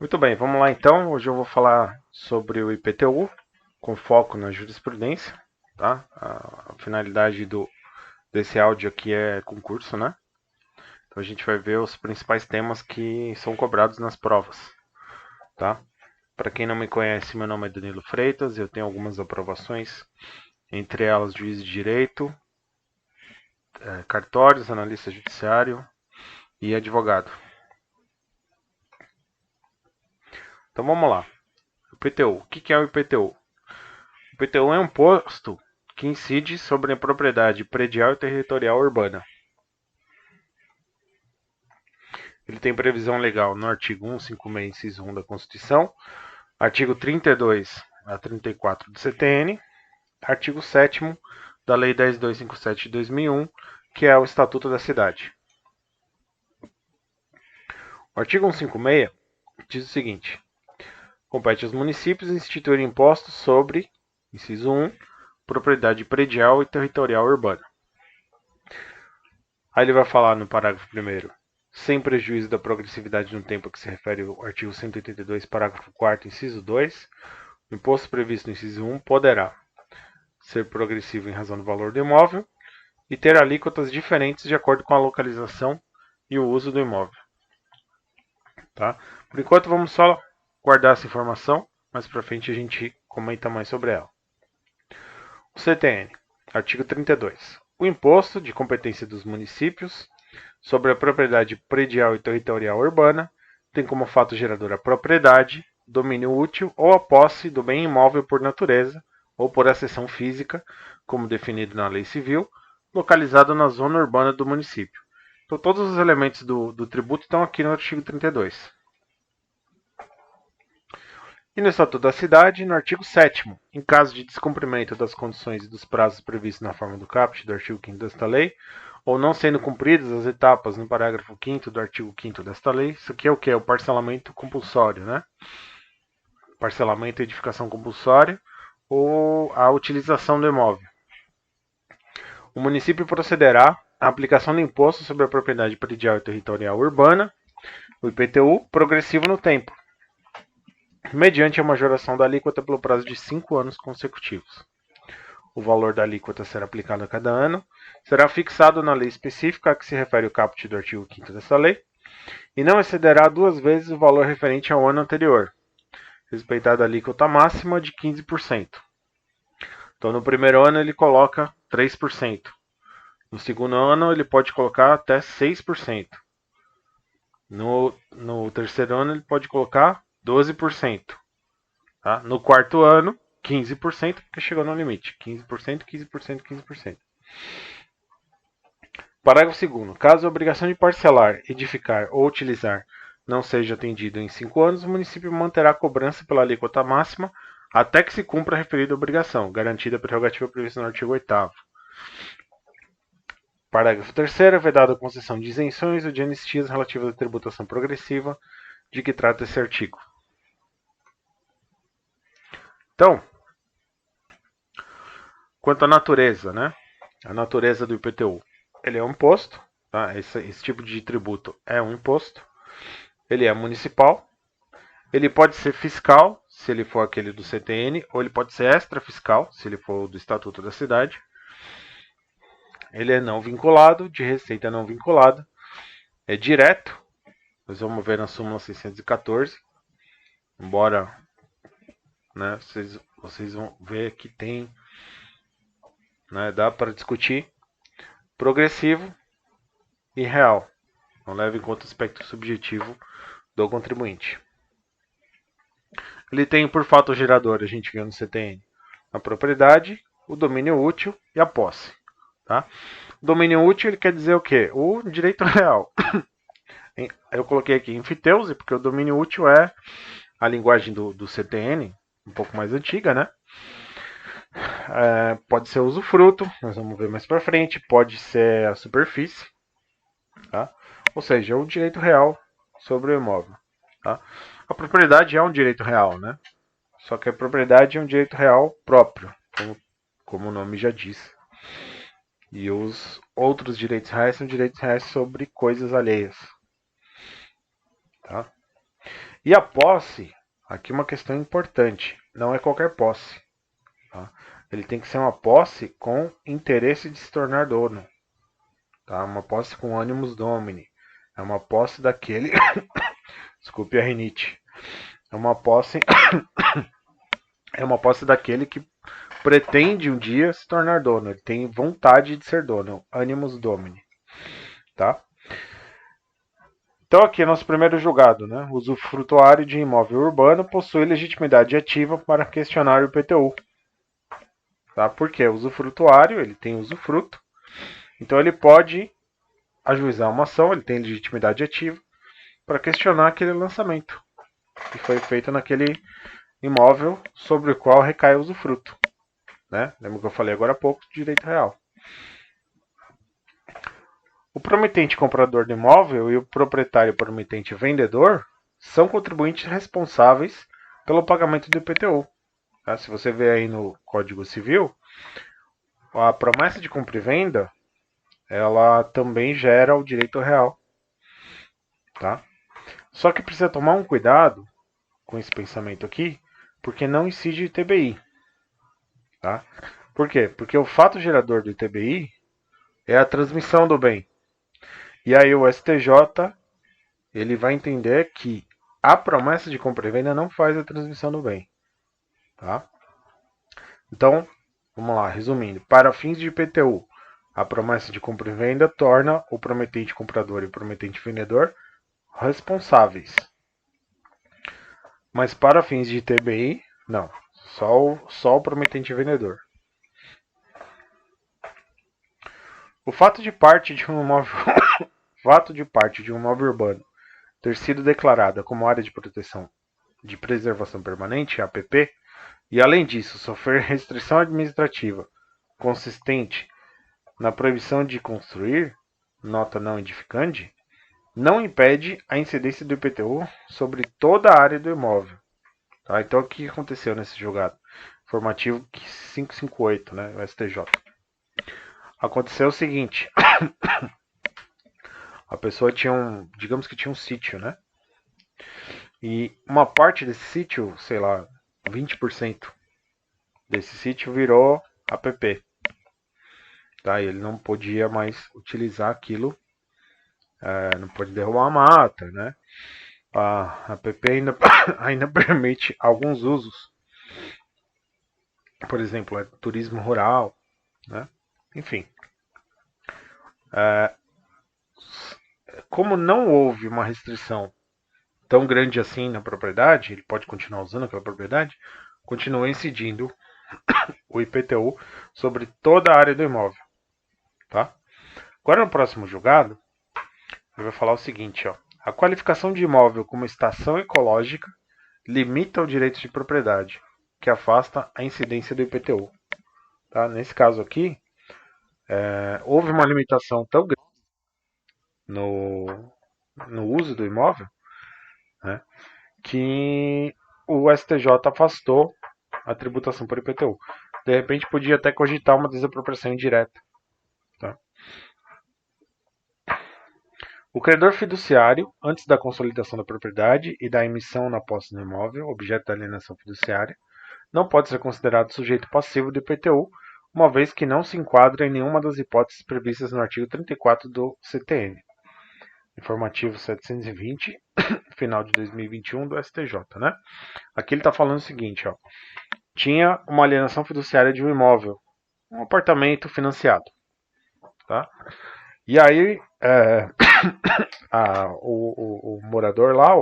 Muito bem, vamos lá então. Hoje eu vou falar sobre o IPTU, com foco na jurisprudência, tá? A finalidade desse áudio aqui é concurso, né? Então a gente vai ver os principais temas que são cobrados nas provas, tá? Para quem não me conhece, meu nome é Danilo Freitas, eu tenho algumas aprovações, entre elas juiz de direito, cartórios, analista judiciário e advogado. Então vamos lá. IPTU. O que é o IPTU? O IPTU é um imposto que incide sobre a propriedade predial e territorial urbana. Ele tem previsão legal no artigo 156, inciso 1 da Constituição, artigo 32 a 34 do CTN, artigo 7º da Lei 10.257 de 2001, que é o Estatuto da Cidade. O artigo 156 diz o seguinte: compete aos municípios instituir impostos sobre, inciso 1, propriedade predial e territorial urbana. Aí ele vai falar no parágrafo 1º, sem prejuízo da progressividade no tempo a que se refere o artigo 182, parágrafo 4º, inciso 2, o imposto previsto no inciso 1 poderá ser progressivo em razão do valor do imóvel e ter alíquotas diferentes de acordo com a localização e o uso do imóvel. Tá? Por enquanto vamos só guardar essa informação, mais para frente a gente comenta mais sobre ela. O CTN, artigo 32. O imposto de competência dos municípios sobre a propriedade predial e territorial urbana tem como fato gerador a propriedade, domínio útil ou a posse do bem imóvel por natureza ou por acessão física, como definido na lei civil, localizado na zona urbana do município. Então, todos os elementos do tributo estão aqui no artigo 32. E no Estatuto da Cidade, no artigo 7º, em caso de descumprimento das condições e dos prazos previstos na forma do caput do artigo 5º desta lei, ou não sendo cumpridas as etapas no parágrafo 5º do artigo 5º desta lei, isso aqui é o que? É o parcelamento compulsório, né? Parcelamento e edificação compulsória, ou a utilização do imóvel. O município procederá à aplicação do imposto sobre a propriedade predial e territorial urbana, o IPTU, progressivo no tempo, mediante a majoração da alíquota pelo prazo de 5 anos consecutivos. O valor da alíquota será aplicado a cada ano, será fixado na lei específica a que se refere o caput do artigo 5º desta lei, e não excederá 2 vezes o valor referente ao ano anterior, respeitada a alíquota máxima de 15%. Então, no primeiro ano ele coloca 3%. No segundo ano ele pode colocar até 6%. No terceiro ano ele pode colocar 12%. Tá? No quarto ano, 15%, porque chegou no limite. 15%, 15%, 15%. Parágrafo 2º. Caso a obrigação de parcelar, edificar ou utilizar não seja atendida em 5 anos, o município manterá a cobrança pela alíquota máxima até que se cumpra a referida obrigação, garantida a prerrogativa prevista no artigo 8º. Parágrafo 3º. É vedada a concessão de isenções ou de anistias relativas à tributação progressiva de que trata esse artigo. Então, quanto à natureza, né? A natureza do IPTU. Ele é um imposto, tá? Esse tipo de tributo é um imposto. Ele é municipal. Ele pode ser fiscal, se ele for aquele do CTN, ou ele pode ser extrafiscal, se ele for do Estatuto da Cidade. Ele é não vinculado, de receita não vinculada. É direto. Nós vamos ver na súmula 614. Embora, né, vocês vão ver que tem, né, dá para discutir. Progressivo e real. Não leva em conta o aspecto subjetivo do contribuinte. Ele tem por fato gerador, a gente viu no CTN, a propriedade, o domínio útil e a posse. Tá? O domínio útil ele quer dizer o quê? O direito real. Eu coloquei aqui enfiteuse, porque o domínio útil é a linguagem do CTN, um pouco mais antiga, né? Pode ser usufruto, nós vamos ver mais para frente, pode ser a superfície, tá? Ou seja, o direito real sobre o imóvel. Tá? A propriedade é um direito real, né? Só que a propriedade é um direito real próprio, como o nome já diz. E os outros direitos reais são direitos reais sobre coisas alheias. Tá? E a posse, aqui uma questão importante, não é qualquer posse. Tá? Ele tem que ser uma posse com interesse de se tornar dono. Tá? Uma posse com animus domini. É uma posse daquele. Desculpe a rinite. É uma posse. É uma posse daquele que pretende um dia se tornar dono. Ele tem vontade de ser dono. Animus domini. Tá? Então aqui é nosso primeiro julgado, né? O usufrutuário de imóvel urbano possui legitimidade ativa para questionar o IPTU. Tá? Porque o usufrutuário, ele tem usufruto, então ele pode ajuizar uma ação, ele tem legitimidade ativa para questionar aquele lançamento que foi feito naquele imóvel sobre o qual recai o usufruto. Né? Lembra que eu falei agora há pouco do direito real. O promitente comprador do imóvel e o proprietário promitente vendedor são contribuintes responsáveis pelo pagamento do IPTU. Tá? Se você vê aí no Código Civil, a promessa de compra e venda ela também gera o direito real. Tá? Só que precisa tomar um cuidado com esse pensamento aqui, porque não incide ITBI. Tá? Por quê? Porque o fato gerador do ITBI é a transmissão do bem. E aí o STJ ele vai entender que a promessa de compra e venda não faz a transmissão do bem. Tá? Então, vamos lá, resumindo. Para fins de IPTU, a promessa de compra e venda torna o prometente comprador e o prometente vendedor responsáveis. Mas para fins de ITBI, não. Só o prometente vendedor. O fato de parte de um imóvel, fato de parte de um imóvel urbano ter sido declarada como área de proteção de preservação permanente, APP, e além disso sofrer restrição administrativa consistente na proibição de construir, nota não edificandi, não impede a incidência do IPTU sobre toda a área do imóvel. Tá? Então o que aconteceu nesse julgado? Informativo 558, né, o STJ. Aconteceu o seguinte, a pessoa tinha digamos que tinha um sítio, né? E uma parte desse sítio, sei lá, 20% desse sítio virou APP. Tá? E ele não podia mais utilizar aquilo, não pode derrubar a mata, né? A APP ainda permite alguns usos. Por exemplo, turismo rural, né? Enfim. Como não houve uma restrição tão grande assim na propriedade, ele pode continuar usando aquela propriedade, continua incidindo o IPTU sobre toda a área do imóvel. Tá? Agora no próximo julgado, ele vai falar o seguinte, ó. A qualificação de imóvel como estação ecológica limita o direito de propriedade, que afasta a incidência do IPTU. Tá? Nesse caso aqui, houve uma limitação tão grande no uso do imóvel, né, que o STJ afastou a tributação por IPTU. De repente podia até cogitar uma desapropriação indireta. Tá? O credor fiduciário, antes da consolidação da propriedade e da emissão na posse do imóvel, objeto da alienação fiduciária, não pode ser considerado sujeito passivo do IPTU, uma vez que não se enquadra em nenhuma das hipóteses previstas no artigo 34 do CTN. Informativo 720, final de 2021 do STJ, né? Aqui ele está falando o seguinte, ó. Tinha uma alienação fiduciária de um imóvel, um apartamento financiado, tá? E aí o morador lá,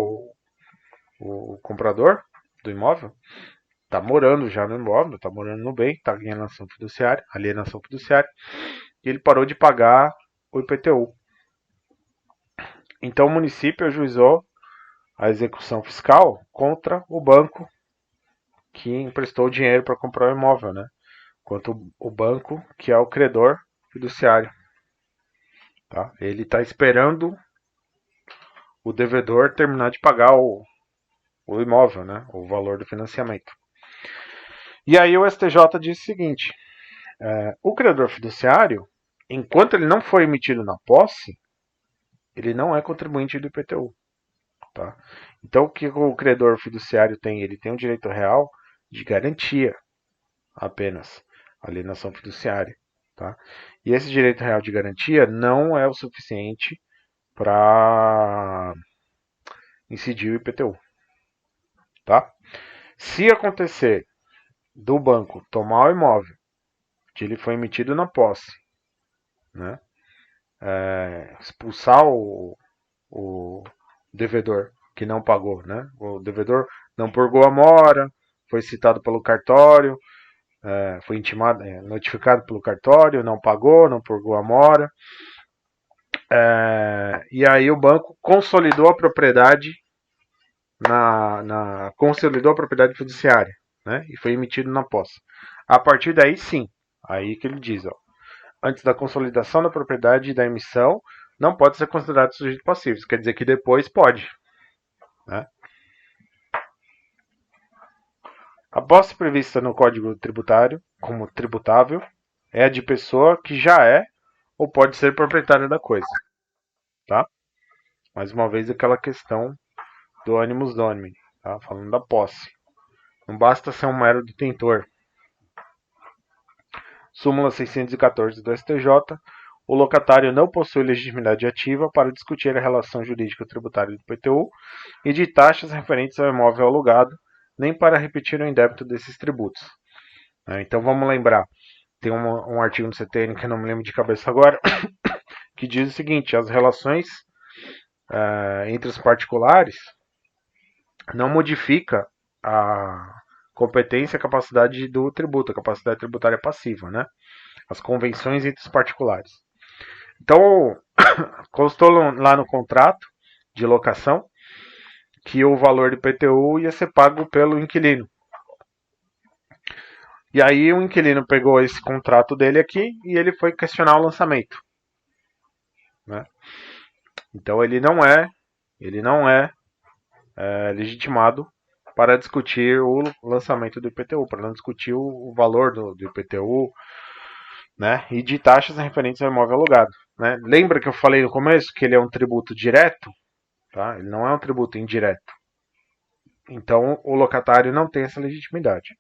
o comprador do imóvel, está morando já no imóvel, está morando no bem, está em alienação fiduciária, e ele parou de pagar o IPTU. Então o município ajuizou a execução fiscal contra o banco que emprestou o dinheiro para comprar o imóvel, né? Quanto o banco que é o credor fiduciário. Tá? Ele está esperando o devedor terminar de pagar o imóvel, né? O valor do financiamento. E aí o STJ diz o seguinte, o credor fiduciário, enquanto ele não for emitido na posse, ele não é contribuinte do IPTU. Tá? Então, o que o credor fiduciário tem? Ele tem um direito real de garantia apenas, alienação fiduciária. Tá? E esse direito real de garantia não é o suficiente para incidir o IPTU. Tá? Se acontecer do banco tomar o imóvel que ele foi emitido na posse, né, expulsar o devedor que não pagou, né, o devedor não purgou a mora, foi citado pelo cartório, foi intimado, notificado pelo cartório, não pagou, não purgou a mora, e aí o banco consolidou a propriedade consolidou a propriedade fiduciária, né, e foi emitido na posse. A partir daí, sim, aí que ele diz, ó, antes da consolidação da propriedade e da emissão, não pode ser considerado sujeito passivo. Isso quer dizer que depois pode. Né? A posse prevista no Código Tributário como tributável é a de pessoa que já é ou pode ser proprietária da coisa. Tá? Mais uma vez, aquela questão do animus domini, tá? Falando da posse. Não basta ser um mero detentor. Súmula 614 do STJ. O locatário não possui legitimidade ativa para discutir a relação jurídica tributária do IPTU e de taxas referentes ao imóvel alugado, nem para repetir o indébito desses tributos. Então vamos lembrar, tem um artigo no CTN que eu não me lembro de cabeça agora, que diz o seguinte: as relações entre os particulares não modifica a competência e a capacidade do tributo, a capacidade tributária passiva, né? As convenções entre os particulares. Então, constou lá no contrato de locação que o valor do IPTU ia ser pago pelo inquilino. E aí o inquilino pegou esse contrato dele aqui e ele foi questionar o lançamento. Né? Então ele não é legitimado para discutir o lançamento do IPTU, para não discutir o valor do IPTU, né? E de taxas referentes ao imóvel alugado. Né? Lembra que eu falei no começo que ele é um tributo direto? Tá? Ele não é um tributo indireto. Então o locatário não tem essa legitimidade.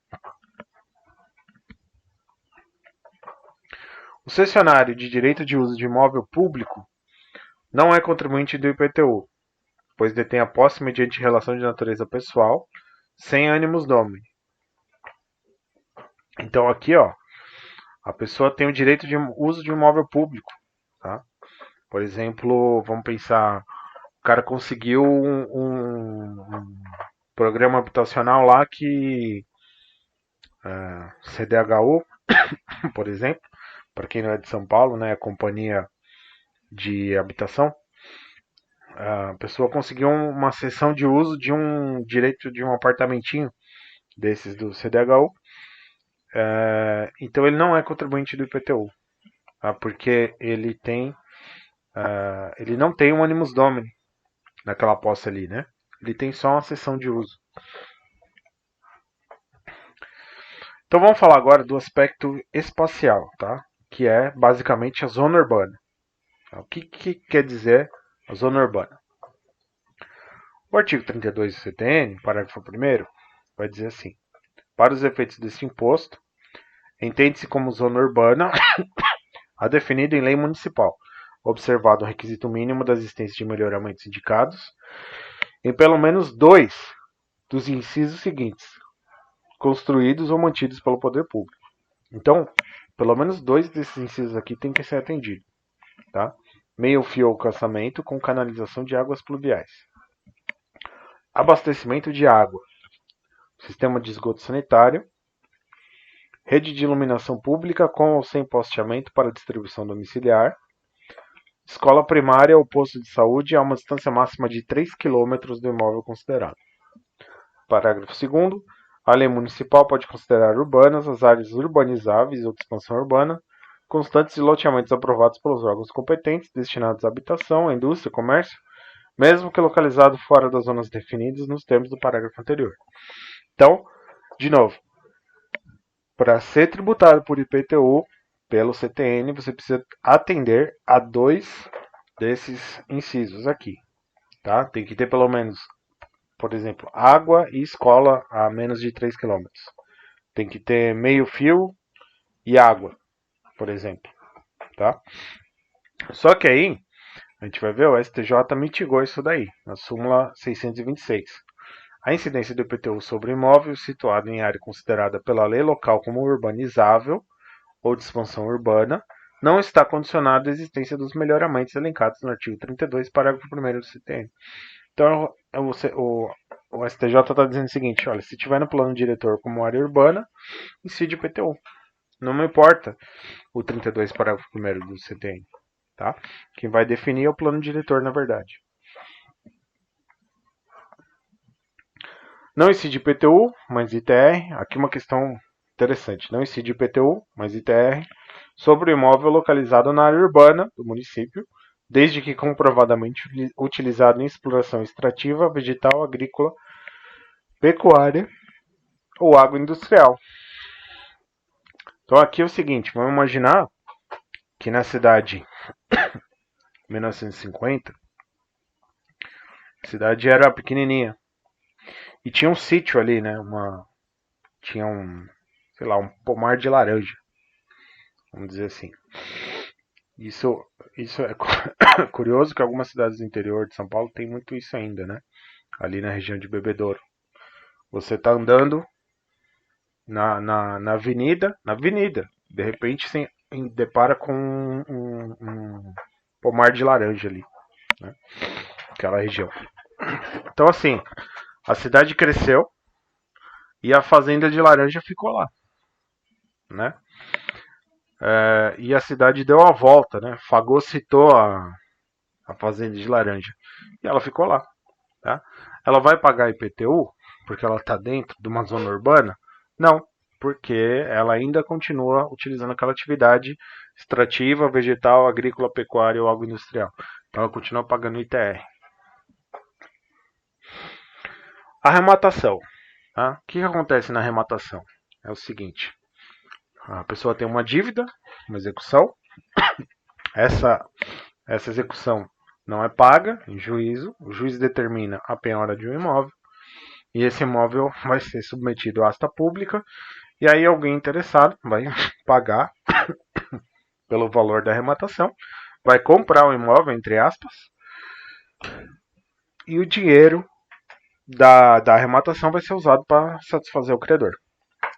O cessionário de direito de uso de imóvel público não é contribuinte do IPTU, pois detém a posse mediante relação de natureza pessoal, sem animus domini. Então aqui, ó, a pessoa tem o direito de uso de um imóvel público. Tá? Por exemplo, vamos pensar, o cara conseguiu um programa habitacional lá que CDHU, por exemplo, para quem não é de São Paulo, né, a companhia de habitação, a pessoa conseguiu uma cessão de uso de um direito de um apartamentinho desses do CDHU, então ele não é contribuinte do IPTU, tá? Porque ele não tem um animus domini naquela posse ali, né? Ele tem só uma cessão de uso. Então vamos falar agora do aspecto espacial, tá? Que é basicamente a zona urbana. O que quer dizer a zona urbana? O artigo 32 do CTN, parágrafo 1º, vai dizer assim: para os efeitos deste imposto, entende-se como zona urbana a definida em lei municipal, observado o requisito mínimo da existência de melhoramentos indicados em pelo menos 2 dos incisos seguintes, construídos ou mantidos pelo poder público. Então, pelo menos 2 desses incisos aqui tem que ser atendido. Tá? Meio-fio ao calçamento com canalização de águas pluviais. Abastecimento de água. Sistema de esgoto sanitário. Rede de iluminação pública com ou sem posteamento para distribuição domiciliar. Escola primária ou posto de saúde a uma distância máxima de 3 km do imóvel considerado. Parágrafo 2º. A lei municipal pode considerar urbanas as áreas urbanizáveis ou de expansão urbana, constantes de loteamentos aprovados pelos órgãos competentes, destinados à habitação, à indústria, comércio, mesmo que localizado fora das zonas definidas nos termos do parágrafo anterior. Então, de novo, para ser tributado por IPTU pelo CTN, você precisa atender a 2 desses incisos aqui. tá? Tem que ter pelo menos, por exemplo, água e escola a menos de 3 quilômetros. Tem que ter meio fio e água, por exemplo, tá? Só que aí, a gente vai ver, o STJ mitigou isso daí, na súmula 626. A incidência do IPTU sobre imóvel situado em área considerada pela lei local como urbanizável ou de expansão urbana não está condicionada à existência dos melhoramentos elencados no artigo 32, parágrafo 1º do CTN. Então, o STJ está dizendo o seguinte, olha, se tiver no plano diretor como área urbana, incide IPTU. Não me importa o 32, parágrafo 1º do CTN. Tá? Quem vai definir é o plano diretor, na verdade. Não incide IPTU, mas ITR. Aqui uma questão interessante. Não incide IPTU, mas ITR sobre o imóvel localizado na área urbana do município, desde que comprovadamente utilizado em exploração extrativa, vegetal, agrícola, pecuária ou agroindustrial. Então aqui é o seguinte, vamos imaginar que na cidade 1950, a cidade era pequenininha e tinha um sítio ali, né? Tinha sei lá, um pomar de laranja, vamos dizer assim. Isso é curioso que algumas cidades do interior de São Paulo tem muito isso ainda, né? Ali na região de Bebedouro. Você está andando na avenida, de repente se depara com um pomar de laranja ali, né? Aquela região. Então assim, a cidade cresceu e a fazenda de laranja ficou lá, né? E a cidade deu a volta, né? Fagocitou a fazenda de laranja e ela ficou lá, tá? Ela vai pagar IPTU porque ela está dentro de uma zona urbana? Não, porque ela ainda continua utilizando aquela atividade extrativa, vegetal, agrícola, pecuária ou agroindustrial. Então ela continua pagando ITR. Arrematação. Tá? O que acontece na arrematação? É o seguinte: a pessoa tem uma dívida, uma execução. Essa execução não é paga em juízo. O juiz determina a penhora de um imóvel. E esse imóvel vai ser submetido à asta pública. E aí alguém interessado vai pagar pelo valor da arrematação, vai comprar o imóvel, entre aspas, e o dinheiro da arrematação vai ser usado para satisfazer o credor.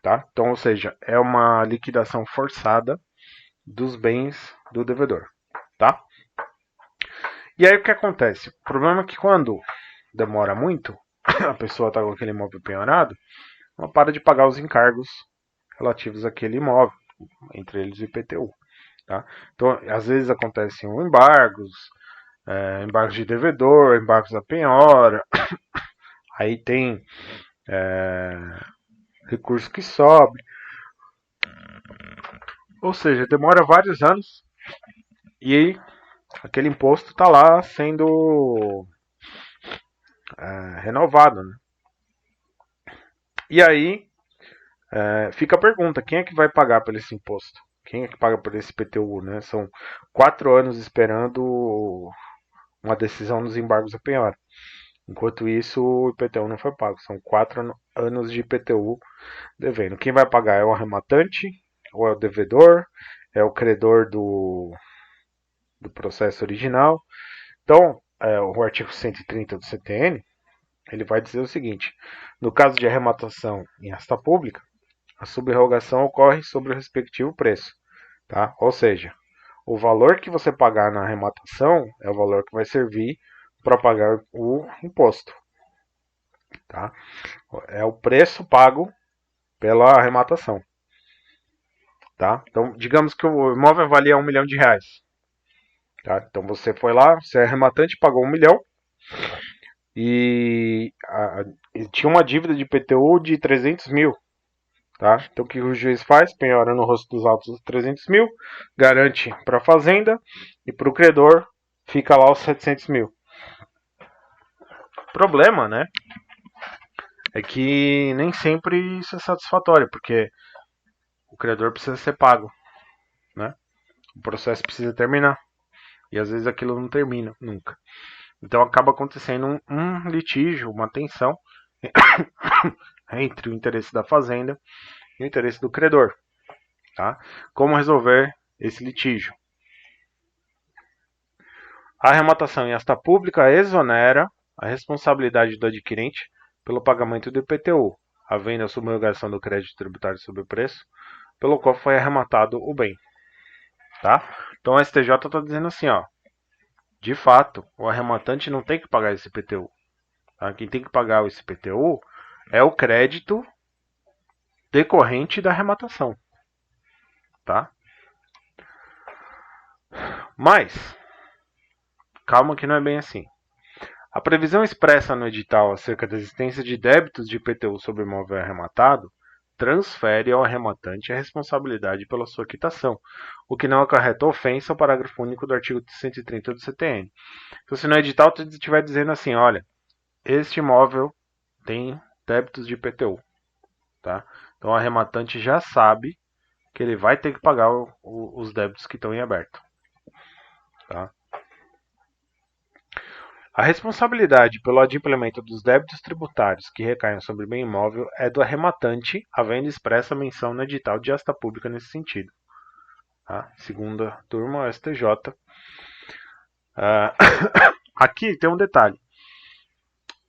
Tá? Então, ou seja, é uma liquidação forçada dos bens do devedor. Tá? E aí o que acontece? O problema é que quando demora muito, a pessoa está com aquele imóvel penhorado, ela para de pagar os encargos relativos àquele imóvel, entre eles o IPTU. Tá? Então, às vezes acontecem embargos, embargos de devedor, embargos da penhora, aí tem recurso que sobe. Ou seja, demora vários anos e aí aquele imposto está lá sendo renovado. Né? E aí fica a pergunta, quem é que vai pagar por esse imposto? Quem é que paga por esse PTU? Né? São 4 anos esperando uma decisão nos embargos da penhora. Enquanto isso, o IPTU não foi pago. São 4 anos de IPTU devendo. Quem vai pagar é o arrematante, ou é o devedor, é o credor do processo original. Então, o artigo 130 do CTN, ele vai dizer o seguinte: no caso de arrematação em asta pública, a subrogação ocorre sobre o respectivo preço. Tá? Ou seja, o valor que você pagar na arrematação é o valor que vai servir para pagar o imposto. Tá? É o preço pago pela arrematação. Tá? Então, digamos que o imóvel valia R$1 milhão. Tá? Então, você foi lá, você é arrematante, pagou 1 milhão e tinha uma dívida de IPTU de 300 mil. Tá? Então, o que o juiz faz? Penhora no rosto dos autos os 300 mil, garante para a fazenda e para o credor fica lá os 700 mil. O problema, né, é que nem sempre isso é satisfatório, porque o credor precisa ser pago, né? O processo precisa terminar. E às vezes aquilo não termina nunca. Então acaba acontecendo um litígio, uma tensão entre o interesse da fazenda e o interesse do credor. Tá? Como resolver esse litígio? A arrematação em asta pública exonera a responsabilidade do adquirente pelo pagamento do IPTU, havendo a subrogação do crédito tributário sobre o preço, pelo qual foi arrematado o bem. Tá? Então o STJ está dizendo assim, ó, de fato, o arrematante não tem que pagar esse IPTU. Tá? Quem tem que pagar esse IPTU é o crédito decorrente da arrematação. Tá? Mas, calma que não é bem assim. A previsão expressa no edital acerca da existência de débitos de IPTU sobre imóvel arrematado transfere ao arrematante a responsabilidade pela sua quitação, o que não acarreta ofensa ao parágrafo único do artigo 130 do CTN. Então, se no edital estiver dizendo assim, olha, este imóvel tem débitos de IPTU, tá? Então o arrematante já sabe que ele vai ter que pagar os débitos que estão em aberto. Tá? A responsabilidade pelo adimplemento dos débitos tributários que recaem sobre bem imóvel é do arrematante, havendo expressa menção no edital de asta pública nesse sentido. Tá? Segunda turma, o STJ. Aqui tem um detalhe.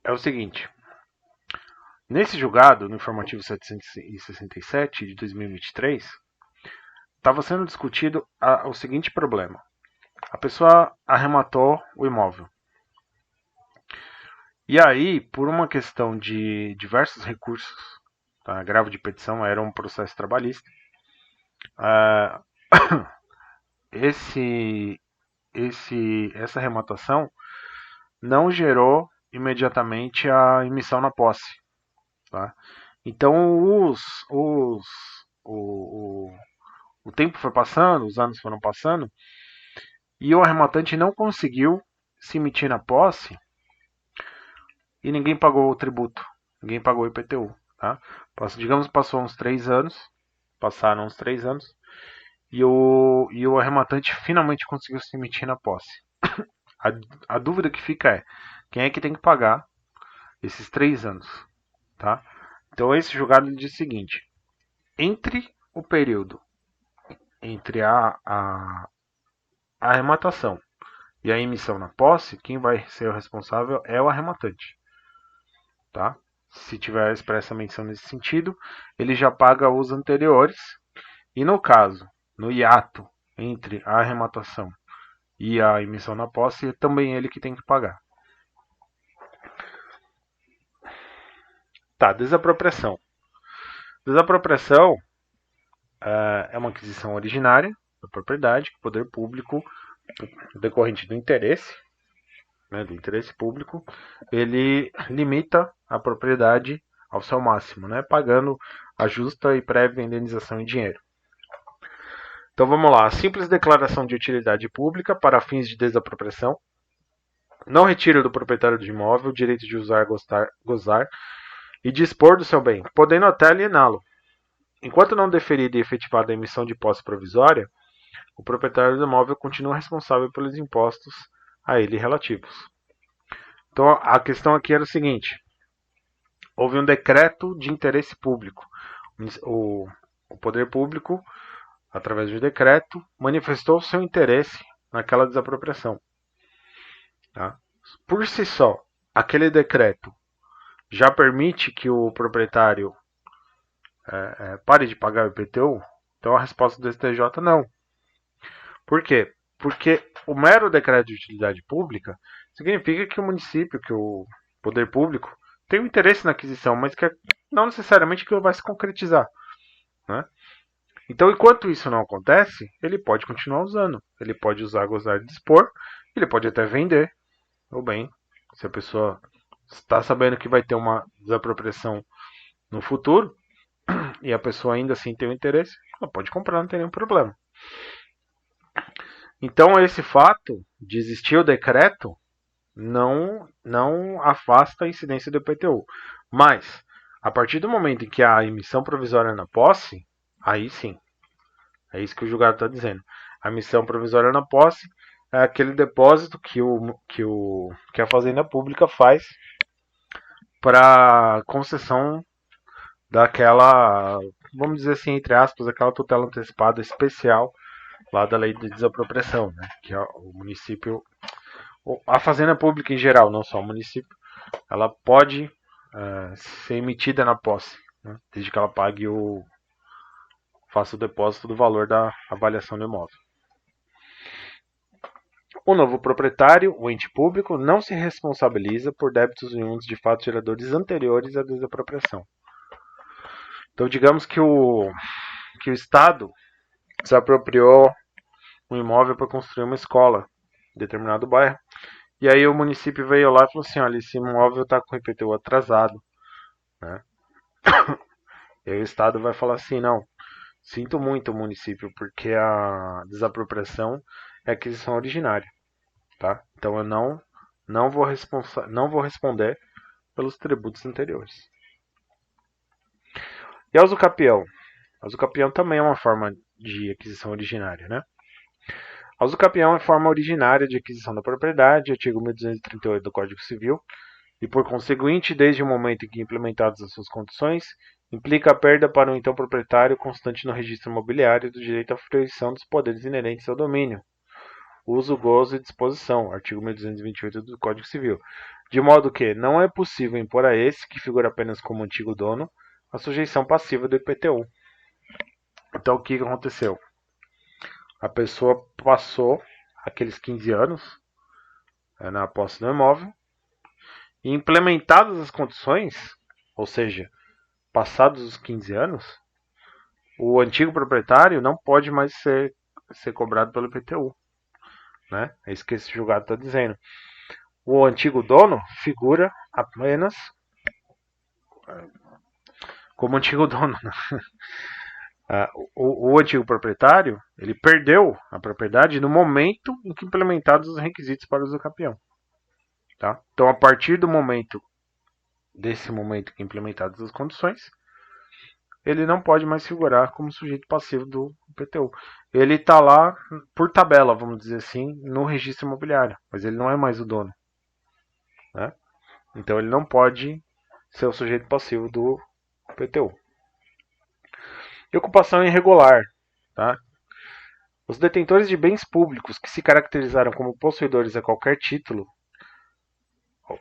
É o seguinte. Nesse julgado, no informativo 767 de 2023, estava sendo discutido o seguinte problema. A pessoa arrematou o imóvel. E aí, por uma questão de diversos recursos, tá? Agravo de petição era um processo trabalhista, essa arrematação não gerou imediatamente a emissão na posse. Tá? Então, o tempo foi passando, os anos foram passando, e o arrematante não conseguiu se emitir na posse e ninguém pagou o tributo, ninguém pagou o IPTU. Tá? Digamos que passou uns 3 anos, passaram uns 3 anos, e o arrematante finalmente conseguiu se emitir na posse. A dúvida que fica é, quem é que tem que pagar esses 3 anos? Tá? Então esse julgado diz o seguinte, entre o período entre a arrematação e a emissão na posse, quem vai ser o responsável é o arrematante. Tá? Se tiver expressa menção nesse sentido, ele já paga os anteriores. E no caso, no hiato entre a arrematação e a emissão na posse, é também ele que tem que pagar. Tá, desapropriação. Desapropriação é uma aquisição originária da propriedade que o poder público, decorrente do interesse público, ele limita a propriedade ao seu máximo, né, pagando a justa e prévia indenização em dinheiro. Então vamos lá, a simples declaração de utilidade pública para fins de desapropriação não retira do proprietário do imóvel o direito de usar, gozar e dispor do seu bem, podendo até aliená-lo. Enquanto não deferida e efetivada a emissão de posse provisória, o proprietário do imóvel continua responsável pelos impostos a ele relativos. Então a questão aqui era o seguinte: houve um decreto de interesse público. O poder público, através de decreto, manifestou seu interesse naquela desapropriação. Tá? Por si só, aquele decreto já permite que o proprietário pare de pagar o IPTU? Então a resposta do STJ não. Por quê? Porque o mero decreto de utilidade pública significa que o município, que o poder público, tem um interesse na aquisição, mas que não necessariamente aquilo vai se concretizar. Né? Então, enquanto isso não acontece, ele pode continuar usando. Ele pode usar, gozar e dispor, ele pode até vender o bem. Se a pessoa está sabendo que vai ter uma desapropriação no futuro, e a pessoa ainda assim tem o interesse, ela pode comprar, não tem nenhum problema. Então, esse fato de existir o decreto não afasta a incidência do IPTU. Mas, a partir do momento em que há a emissão provisória na posse, aí sim. É isso que o julgado está dizendo. A emissão provisória na posse é aquele depósito que a Fazenda Pública faz para concessão daquela, vamos dizer assim, entre aspas, aquela tutela antecipada especial lá da lei de desapropriação, né? Que o município, a Fazenda Pública em geral, não só o município, ela pode ser emitida na posse, né? Desde que ela pague faça o depósito do valor da avaliação do imóvel. O novo proprietário, o ente público, não se responsabiliza por débitos oriundos de fatos geradores anteriores à desapropriação. Então, digamos que que o Estado desapropriou um imóvel para construir uma escola em determinado bairro. E aí o município veio lá e falou assim, olha, esse imóvel está com o IPTU atrasado. Né? E aí o Estado vai falar assim, não, sinto muito, município, porque a desapropriação é aquisição originária. Tá? Então eu não vou responder pelos tributos anteriores. E a usucapião? A usucapião também é uma forma de aquisição originária, né? A usucapião é forma originária de aquisição da propriedade, artigo 1238 do Código Civil, e por conseguinte, desde o momento em que implementadas as suas condições, implica a perda para o então proprietário constante no registro imobiliário do direito à fruição dos poderes inerentes ao domínio, uso, gozo e disposição, artigo 1228 do Código Civil, de modo que não é possível impor a esse, que figura apenas como antigo dono, a sujeição passiva do IPTU. Então, o que aconteceu? A pessoa passou aqueles 15 anos na posse do imóvel e, implementadas as condições, ou seja, passados os 15 anos, o antigo proprietário não pode mais ser cobrado pelo IPTU. Né? É isso que esse julgado está dizendo. O antigo dono figura apenas como antigo dono. Né? O antigo proprietário ele perdeu a propriedade no momento em que implementados os requisitos para o usucapião. Tá? Então, a partir desse momento que implementadas as condições, ele não pode mais figurar como sujeito passivo do IPTU. Ele está lá por tabela, vamos dizer assim, no registro imobiliário, mas ele não é mais o dono. Né? Então, ele não pode ser o sujeito passivo do IPTU. E ocupação irregular. Tá? Os detentores de bens públicos que se caracterizaram como possuidores a qualquer título,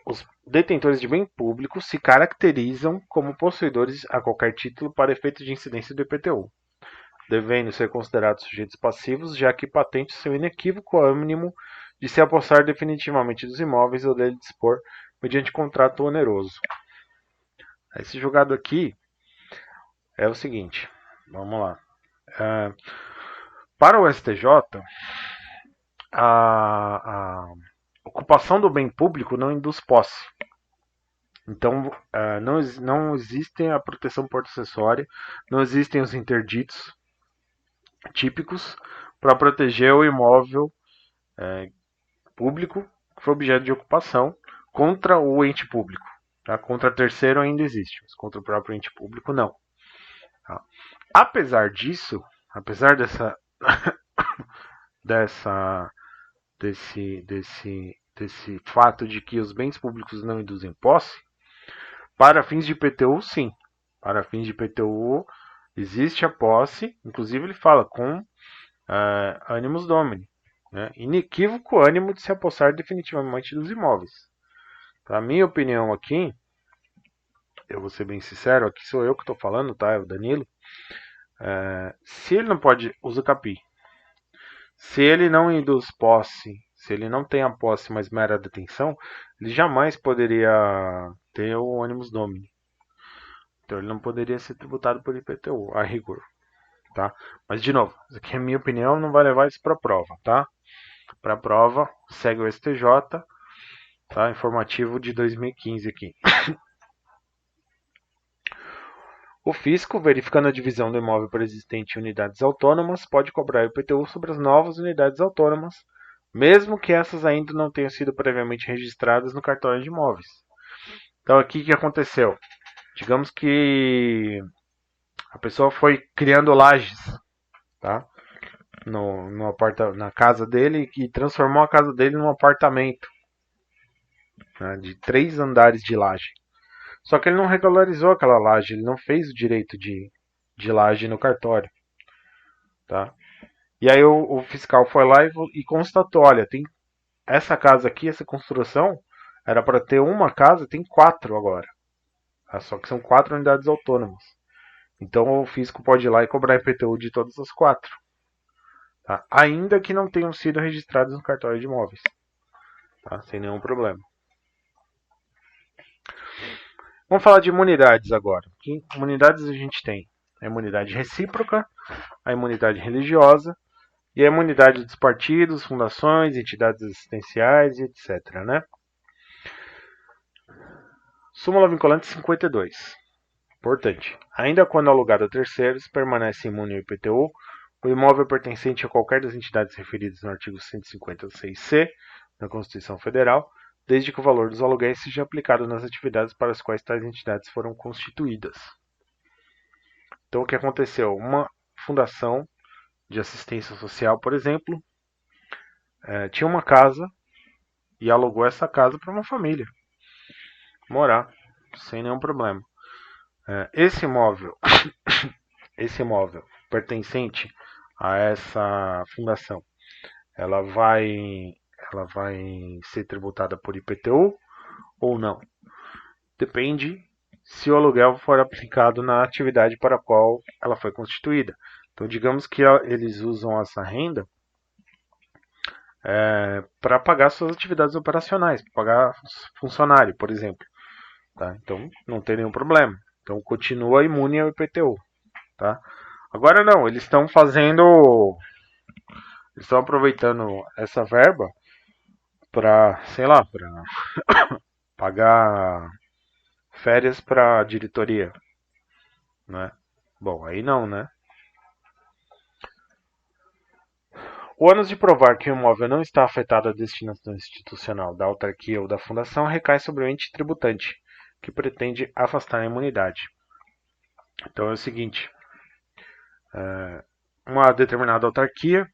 os detentores de bem público se caracterizam como possuidores a qualquer título para efeito de incidência do IPTU, devendo ser considerados sujeitos passivos, já que patente seu inequívoco ânimo de se apossar definitivamente dos imóveis ou dele dispor mediante contrato oneroso. Esse julgado aqui é o seguinte, vamos lá. Para o STJ, a ocupação do bem público não induz posse. Então, não existe a proteção porto-acessória, não existem os interditos típicos para proteger o imóvel público que foi objeto de ocupação contra o ente público. Tá? Contra terceiro ainda existe, mas contra o próprio ente público não. Tá? Apesar disso, apesar desse fato de que os bens públicos não induzem posse, para fins de IPTU, sim. Para fins de IPTU, existe a posse, inclusive ele fala com animus domini, né? Inequívoco ânimo de se apossar definitivamente dos imóveis. A minha opinião aqui, eu vou ser bem sincero, aqui sou eu que estou falando, tá? É o Danilo. Se ele não pode usucapi, se ele não induz posse, se ele não tem a posse, mas mera detenção, ele jamais poderia ter o animus domini. Então ele não poderia ser tributado por IPTU, a rigor. Tá? Mas, de novo, isso aqui é a minha opinião, não vai levar isso para a prova. Tá? Para a prova, segue o STJ, tá? Informativo de 2015 aqui. O fisco, verificando a divisão do imóvel pré-existente em unidades autônomas, pode cobrar IPTU sobre as novas unidades autônomas, mesmo que essas ainda não tenham sido previamente registradas no cartório de imóveis. Então, aqui o que aconteceu? Digamos que a pessoa foi criando lajes, tá? na casa dele e transformou a casa dele num apartamento, né, de 3 andares de laje. Só que ele não regularizou aquela laje, ele não fez o direito de laje no cartório. Tá? E aí o fiscal foi lá e constatou, olha, tem essa casa aqui, essa construção, era para ter uma casa, tem 4 agora. Tá? Só que são 4 unidades autônomas. Então o fisco pode ir lá e cobrar IPTU de todas as 4. Tá? Ainda que não tenham sido registrados no cartório de imóveis. Tá? Sem nenhum problema. Vamos falar de imunidades agora. Que imunidades a gente tem? A imunidade recíproca, a imunidade religiosa e a imunidade dos partidos, fundações, entidades assistenciais e etc. Né? Súmula vinculante 52. Importante. Ainda quando alugado a terceiros, permanece imune ao IPTU o imóvel pertencente a qualquer das entidades referidas no artigo 156-C da Constituição Federal, desde que o valor dos aluguéis seja aplicado nas atividades para as quais tais entidades foram constituídas. Então, o que aconteceu? Uma fundação de assistência social, por exemplo, tinha uma casa e alugou essa casa para uma família morar, sem nenhum problema. Esse imóvel pertencente a essa fundação, ela vai ser tributada por IPTU ou não? Depende se o aluguel for aplicado na atividade para a qual ela foi constituída. Então, digamos que eles usam essa renda para pagar suas atividades operacionais, para pagar funcionário, por exemplo. Tá? Então, não tem nenhum problema. Então, continua imune ao IPTU. Tá? Agora não, eles estão aproveitando essa verba para, sei lá, para pagar férias para a diretoria, né? Bom, aí não, né? O ônus de provar que o imóvel não está afetado à destinação institucional da autarquia ou da fundação recai sobre o ente tributante, que pretende afastar a imunidade. Então é o seguinte, uma determinada autarquia,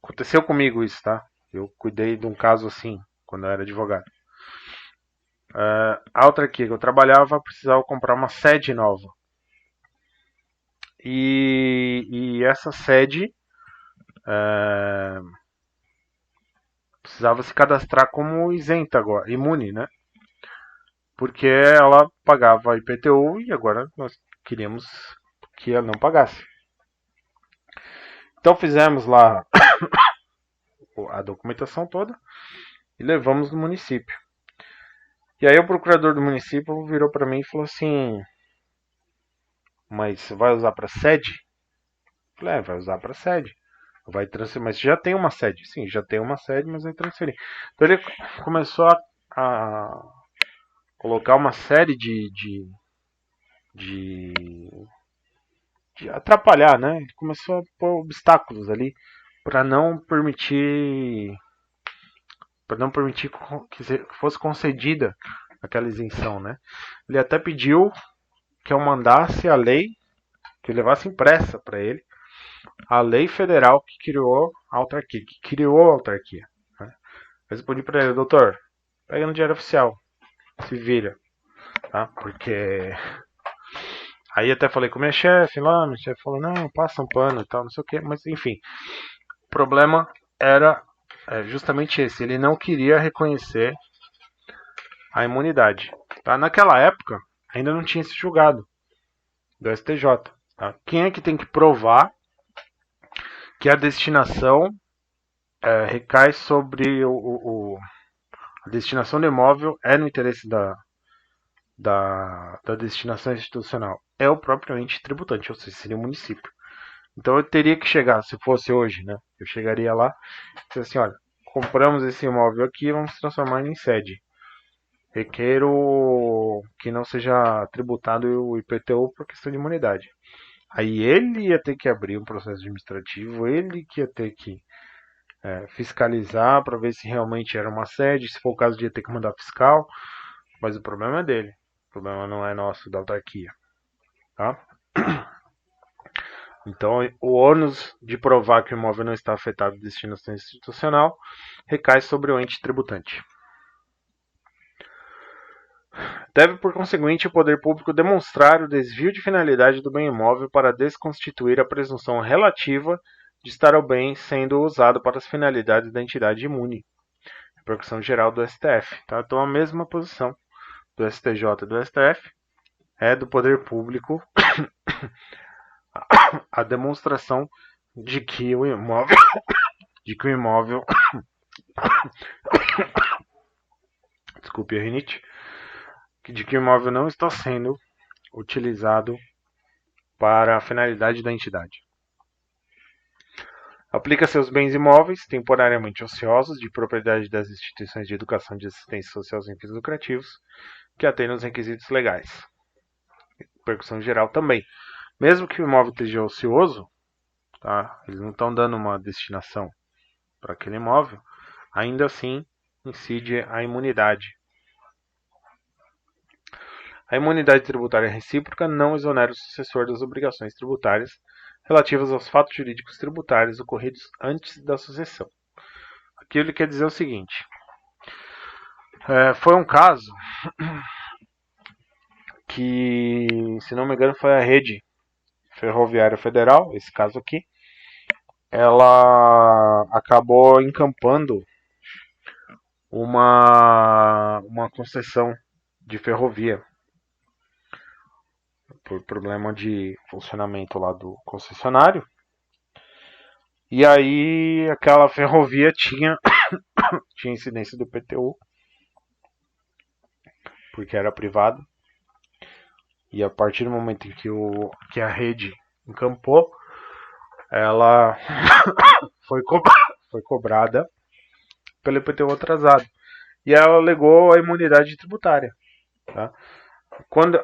aconteceu comigo isso, tá? Eu cuidei de um caso assim, quando eu era advogado. A autarquia que eu trabalhava precisava comprar uma sede nova. E essa sede precisava se cadastrar como isenta agora, imune, né? Porque ela pagava IPTU e agora nós queríamos que ela não pagasse. Então fizemos lá a documentação toda e levamos no município. E aí o procurador do município virou para mim e falou assim: mas você vai usar para sede? Eu falei, vai usar para sede. Vai transferir, mas já tem uma sede. Sim, já tem uma sede, mas vai transferir. Então ele começou a colocar uma série de, de atrapalhar, né? Ele começou a pôr obstáculos ali para não permitir que fosse concedida aquela isenção, né? Ele até pediu que eu mandasse a lei, que eu levasse impressa para ele, a lei federal que criou a autarquia, né? Eu respondi para ele, doutor, pega no diário oficial, se vira, tá? Porque aí até falei com minha chefe lá, minha chefe falou, não, passa um pano e tal, não sei o que, mas enfim, o problema era justamente esse, ele não queria reconhecer a imunidade. Tá? Naquela época, ainda não tinha esse julgado do STJ. Tá? Quem é que tem que provar que a destinação recai sobre a destinação do imóvel é no interesse da destinação institucional? É o próprio ente tributante, ou seja, seria o município. Então eu teria que chegar, se fosse hoje, né? Eu chegaria lá e disse assim, olha, compramos esse imóvel aqui e vamos transformar em sede. Requeiro que não seja tributado o IPTU por questão de imunidade. Aí ele ia ter que abrir um processo administrativo, ele que ia ter que fiscalizar para ver se realmente era uma sede, se for o caso, ia ter que mandar fiscal, mas o problema é dele, o problema não é nosso, da autarquia. Tá? Então, o ônus de provar que o imóvel não está afetado de destinação institucional recai sobre o ente tributante. Deve, por conseguinte, o poder público demonstrar o desvio de finalidade do bem imóvel para desconstituir a presunção relativa de estar o bem sendo usado para as finalidades da entidade imune. Repercussão geral do STF. Tá? Então, a mesma posição do STJ e do STF é do poder público a demonstração de que o imóvel, desculpe a rinite, de que o imóvel não está sendo utilizado para a finalidade da entidade. Aplica-se aos bens imóveis temporariamente ociosos de propriedade das instituições de educação e de assistência social sem fins lucrativos que atendem aos requisitos legais. Repercussão geral também. Mesmo que o imóvel esteja ocioso, tá? Eles não estão dando uma destinação para aquele imóvel, ainda assim incide a imunidade. A imunidade tributária recíproca não exonera o sucessor das obrigações tributárias relativas aos fatos jurídicos tributários ocorridos antes da sucessão. Aqui ele quer dizer o seguinte: foi um caso que, se não me engano, foi a Rede Ferroviária Federal, esse caso aqui, ela acabou encampando uma concessão de ferrovia por problema de funcionamento lá do concessionário. E aí aquela ferrovia tinha incidência do IPTU, porque era privada. E a partir do momento em que a rede encampou, ela foi cobrada pelo IPTU atrasado. E ela alegou a imunidade tributária. Tá?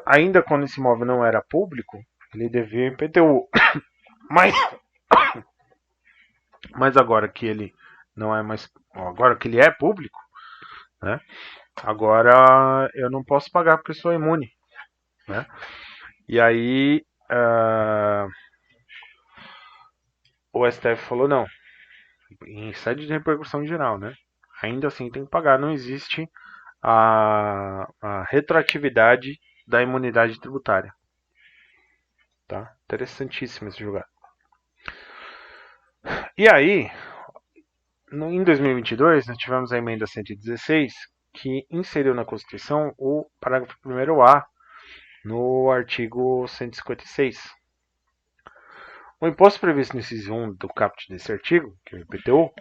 Ainda quando esse imóvel não era público, ele devia IPTU. Mas agora que ele não é mais. Agora que ele é público, né? Agora eu não posso pagar porque sou imune. Né? E aí o STF falou não. Em sede de repercussão geral, né? Ainda assim tem que pagar. Não existe a retroatividade da imunidade tributária. Tá? Interessantíssimo esse julgado. E aí, em 2022, nós tivemos a emenda 116, que inseriu na Constituição o parágrafo 1º-A no artigo 156. O imposto previsto no inciso 1 do caput desse artigo, que é o IPTU,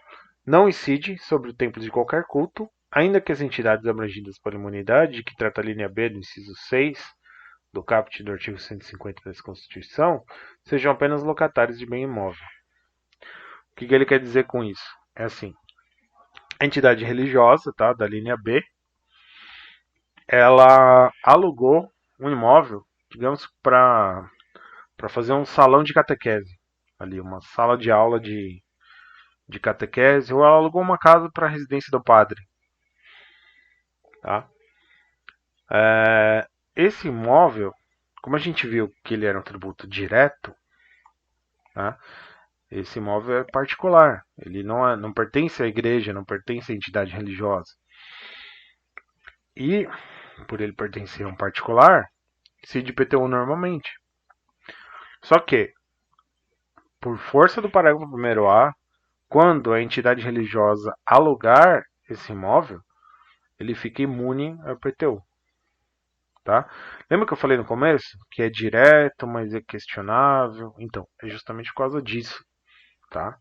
não incide sobre o tempo de qualquer culto, ainda que as entidades abrangidas pela imunidade, que trata a linha B do inciso 6 do caput do artigo 150 dessa Constituição, sejam apenas locatários de bem imóvel. O que ele quer dizer com isso? É assim, a entidade religiosa, tá, da linha B, ela alugou um imóvel, digamos, para fazer um salão de catequese, ali, uma sala de aula de catequese, ou ela alugou uma casa para a residência do padre. Tá? Esse imóvel, como a gente viu que ele era um tributo direto, tá? Esse imóvel é particular, ele não pertence à igreja, não pertence à entidade religiosa. E, por ele pertencer a um particular, incide IPTU normalmente. Só que, por força do parágrafo 1º-A, quando a entidade religiosa alugar esse imóvel, ele fica imune ao IPTU. Tá? Lembra que eu falei no começo que é direto, mas é questionável? Então, é justamente por causa disso. Tá?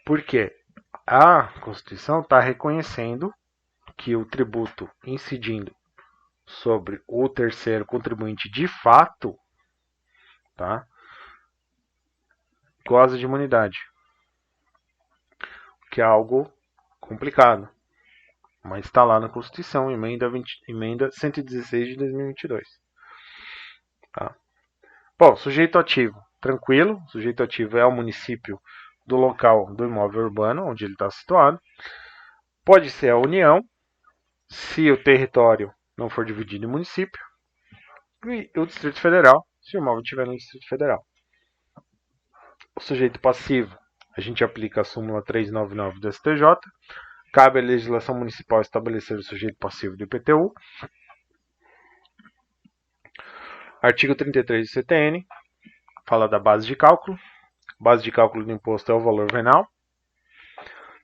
Porque a Constituição está reconhecendo que o tributo incidindo sobre o terceiro contribuinte de fato, tá, goza de imunidade, que é algo complicado, mas está lá na Constituição, emenda 116 de 2022. Tá? Bom, sujeito ativo, tranquilo, sujeito ativo é o município do local do imóvel urbano onde ele está situado. Pode ser a União, se o território não for dividido em município, e o Distrito Federal, se o imóvel estiver no Distrito Federal. o sujeito passivo, a gente aplica a súmula 399 do STJ. Cabe à legislação municipal estabelecer o sujeito passivo do IPTU. Artigo 33 do CTN fala da base de cálculo. Base de cálculo do imposto é o valor venal.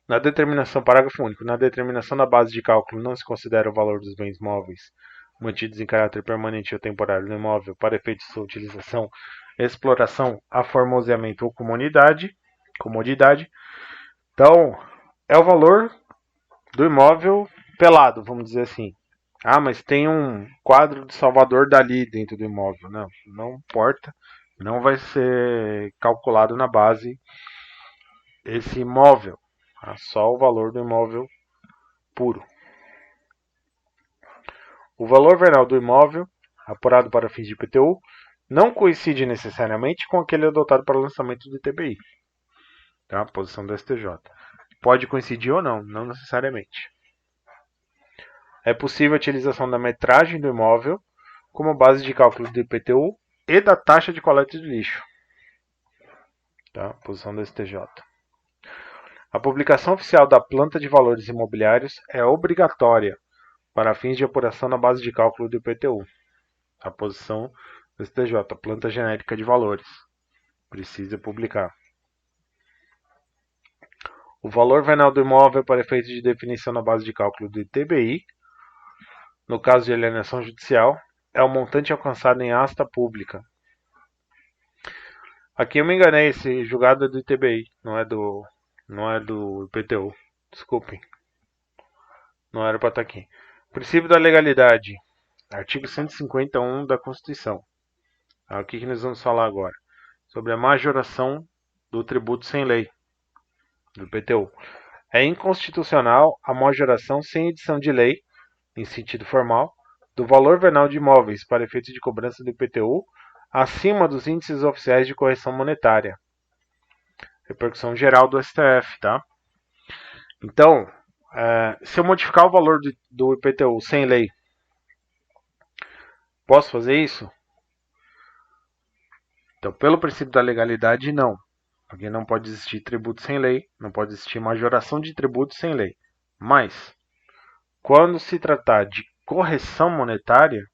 Na determinação, parágrafo único, na determinação da base de cálculo não se considera o valor dos bens móveis mantidos em caráter permanente ou temporário no imóvel para efeito de sua utilização, exploração, aformoseamento ou comodidade. Então, é o valor do imóvel pelado, vamos dizer assim. Ah, mas tem um quadro de Salvador Dalí dentro do imóvel. Não importa. Não vai ser calculado na base esse imóvel. Só o valor do imóvel puro. O valor venal do imóvel, apurado para fins de IPTU, não coincide necessariamente com aquele adotado para o lançamento do ITBI. Tá? Posição do STJ. Pode coincidir ou não, não necessariamente. É possível a utilização da metragem do imóvel como base de cálculo do IPTU e da taxa de coleta de lixo. Tá? Posição do STJ. A publicação oficial da planta de valores imobiliários é obrigatória para fins de apuração na base de cálculo do IPTU. A posição do STJ, planta genérica de valores. Precisa publicar. O valor venal do imóvel para efeito de definição na base de cálculo do ITBI, no caso de alienação judicial, é o montante alcançado em asta pública. Aqui eu me enganei, esse julgado é do ITBI, não é do IPTU. Desculpem. Não era para estar aqui. Princípio da legalidade. Artigo 151 da Constituição. O que nós vamos falar agora? Sobre a majoração do tributo sem lei, do IPTU. É inconstitucional a majoração sem edição de lei, em sentido formal, do valor venal de imóveis para efeito de cobrança do IPTU acima dos índices oficiais de correção monetária. Repercussão geral do STF, tá? Então, se eu modificar o valor do IPTU sem lei, posso fazer isso? Então, pelo princípio da legalidade, não. Porque não pode existir tributo sem lei, não pode existir majoração de tributo sem lei. Mas, quando se tratar de correção monetária,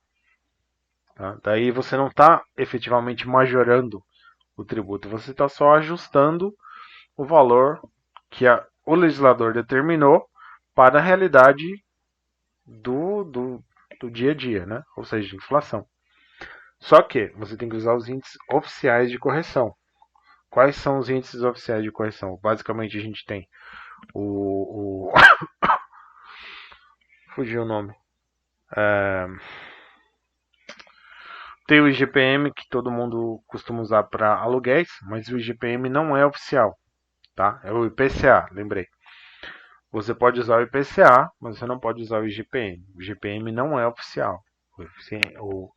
tá, daí você não está efetivamente majorando o tributo, você está só ajustando o valor que o legislador determinou para a realidade do dia a dia, né? Ou seja, inflação. Só que você tem que usar os índices oficiais de correção. Quais são os índices oficiais de correção? Basicamente a gente tem fugiu o nome. Tem o IGPM que todo mundo costuma usar para aluguéis, mas o IGPM não é oficial, tá? É o IPCA, lembrei. Você pode usar o IPCA, mas você não pode usar o IGPM. O IGPM não é oficial. O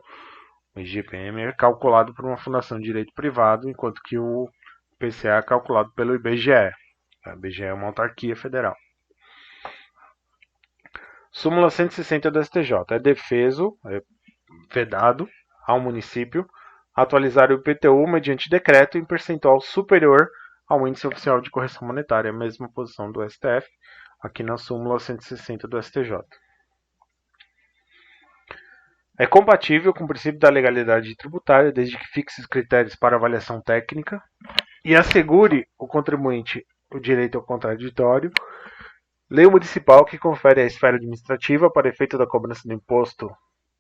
IGPM é calculado por uma fundação de direito privado, enquanto que o IPCA é calculado pelo IBGE. O IBGE é uma autarquia federal. Súmula 160 do STJ. É vedado ao município atualizar o IPTU mediante decreto em percentual superior ao índice oficial de correção monetária, a mesma posição do STF, aqui na súmula 160 do STJ. É compatível com o princípio da legalidade tributária, desde que fixe os critérios para avaliação técnica e assegure ao contribuinte o direito ao contraditório. Lei municipal que confere à esfera administrativa, para efeito da cobrança do imposto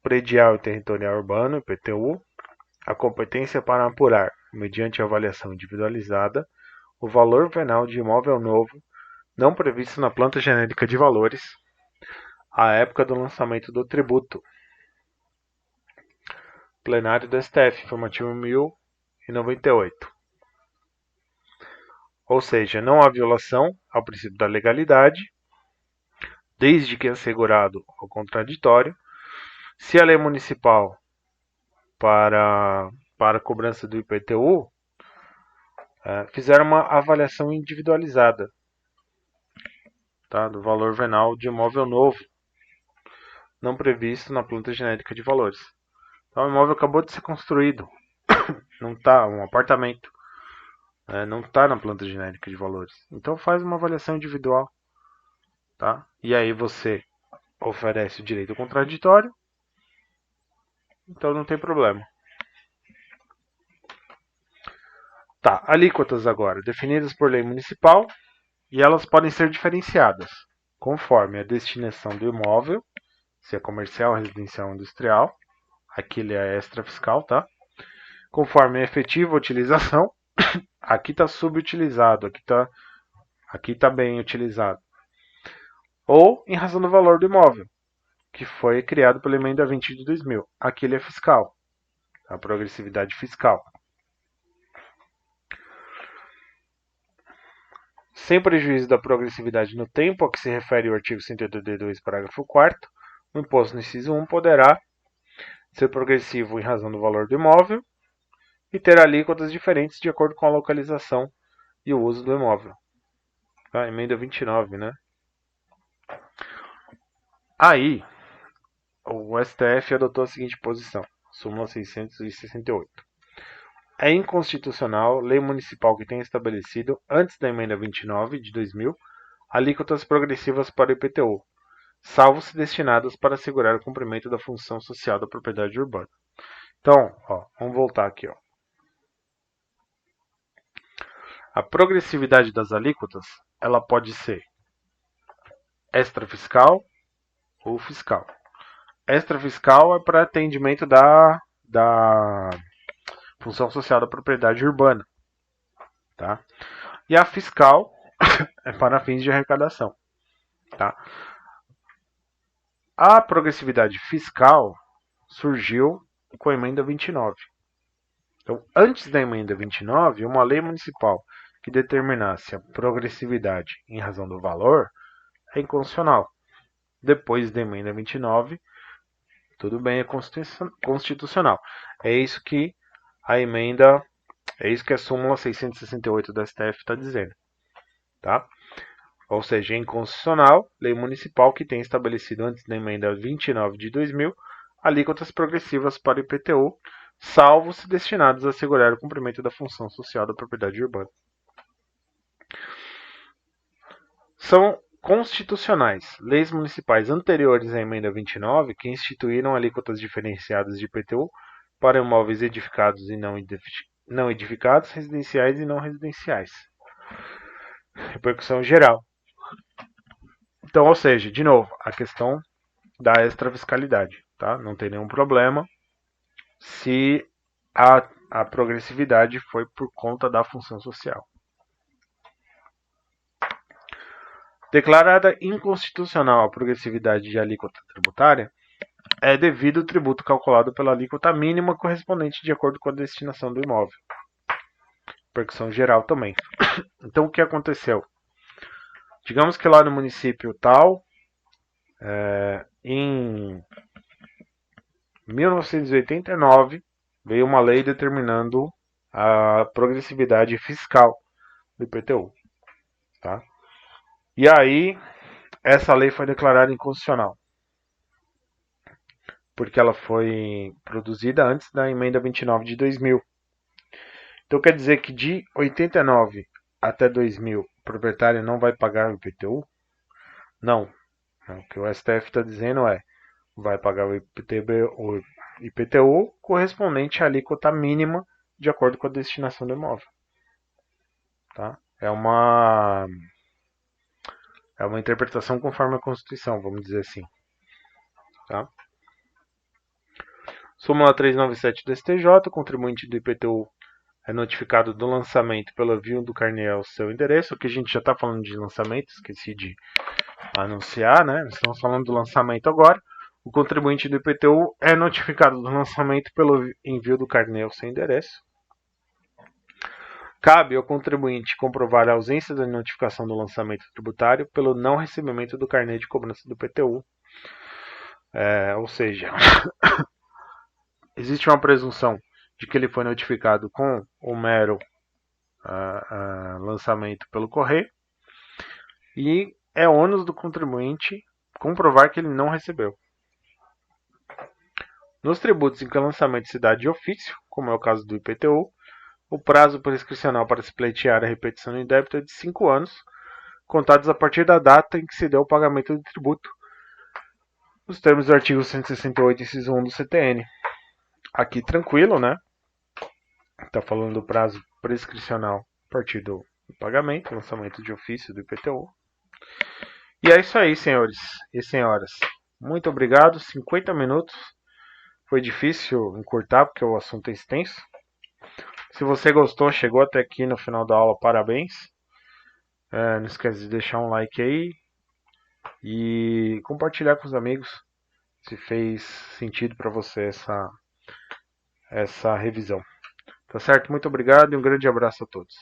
predial e territorial urbano, IPTU, a competência para apurar, mediante avaliação individualizada, o valor venal de imóvel novo não previsto na planta genérica de valores à época do lançamento do tributo. Plenário do STF, informativo 1098. Ou seja, não há violação ao princípio da legalidade, desde que assegurado ao contraditório. Se a lei municipal para a cobrança do IPTU fizer uma avaliação individualizada, tá, do valor venal de imóvel novo, não previsto na planta genérica de valores. Então, o imóvel acabou de ser construído, não tá um apartamento, Não está na planta genérica de valores. Então faz uma avaliação individual. Tá? E aí você oferece o direito contraditório, então não tem problema. Tá, alíquotas agora, definidas por lei municipal, e elas podem ser diferenciadas conforme a destinação do imóvel, se é comercial, residencial ou industrial, aqui ele é extra fiscal, tá? Conforme a efetiva utilização, aqui está subutilizado, aqui tá bem utilizado. Ou em razão do valor do imóvel, que foi criado pela emenda 20 de 2000. Aqui ele é fiscal, a progressividade fiscal. Sem prejuízo da progressividade no tempo a que se refere o artigo 182, parágrafo 4º, o imposto no inciso 1 poderá ser progressivo em razão do valor do imóvel e ter alíquotas diferentes de acordo com a localização e o uso do imóvel. A emenda 29, né? Aí, o STF adotou a seguinte posição, súmula 668. É inconstitucional lei municipal que tenha estabelecido, antes da emenda 29 de 2000, alíquotas progressivas para o IPTU, salvo se destinadas para assegurar o cumprimento da função social da propriedade urbana. Então, vamos voltar aqui. A progressividade das alíquotas, ela pode ser extrafiscal ou fiscal. Extrafiscal é para atendimento da função social da propriedade urbana. Tá? E a fiscal é para fins de arrecadação. Tá? A progressividade fiscal surgiu com a emenda 29. Então, antes da emenda 29, uma lei municipal que determinasse a progressividade em razão do valor é inconstitucional. Depois da emenda 29, tudo bem, é constitucional. É isso que a súmula 668 do STF está dizendo. Tá? Ou seja, é inconstitucional lei municipal que tem estabelecido antes da emenda 29 de 2000 alíquotas progressivas para o IPTU, salvo se destinados a assegurar o cumprimento da função social da propriedade urbana. São constitucionais leis municipais anteriores à emenda 29 que instituíram alíquotas diferenciadas de IPTU para imóveis edificados e não edificados, residenciais e não residenciais. Repercussão geral. Então, ou seja, de novo, a questão da extrafiscalidade. Tá? Não tem nenhum problema se a progressividade foi por conta da função social. Declarada inconstitucional a progressividade de alíquota tributária, é devido o tributo calculado pela alíquota mínima correspondente de acordo com a destinação do imóvel. Repercussão geral também. Então, o que aconteceu? Digamos que lá no município tal, em 1989, veio uma lei determinando a progressividade fiscal do IPTU. Tá? E aí, essa lei foi declarada inconstitucional, porque ela foi produzida antes da emenda 29 de 2000. Então quer dizer que de 89 até 2000 o proprietário não vai pagar o IPTU? Não. O que o STF está dizendo é vai pagar o IPTU correspondente à alíquota mínima de acordo com a destinação do imóvel. Tá? É uma interpretação conforme a Constituição, vamos dizer assim. Tá? Súmula 397 do STJ, o contribuinte do IPTU é notificado do lançamento pelo envio do carnê ao seu endereço. Aqui a gente já está falando de lançamento, esqueci de anunciar, né? Estamos falando do lançamento agora. O contribuinte do IPTU é notificado do lançamento pelo envio do carnê ao seu endereço. Cabe ao contribuinte comprovar a ausência da notificação do lançamento tributário pelo não recebimento do carnê de cobrança do IPTU. Ou seja, existe uma presunção de que ele foi notificado com o mero lançamento pelo correio e é ônus do contribuinte comprovar que ele não recebeu. Nos tributos em que o lançamento se dá de ofício, como é o caso do IPTU, O prazo prescricional para se pleitear a repetição em débito é de 5 anos, contados a partir da data em que se deu o pagamento do tributo, nos termos do artigo 168, inciso 1 do CTN. Aqui tranquilo, né? Está falando do prazo prescricional a partir do pagamento, lançamento de ofício do IPTU. E é isso aí, senhores e senhoras. Muito obrigado. 50 minutos. Foi difícil encurtar porque o assunto é extenso. Se você gostou, chegou até aqui no final da aula, parabéns. Não esquece de deixar um like aí e compartilhar com os amigos se fez sentido para você essa revisão. Tá certo? Muito obrigado e um grande abraço a todos.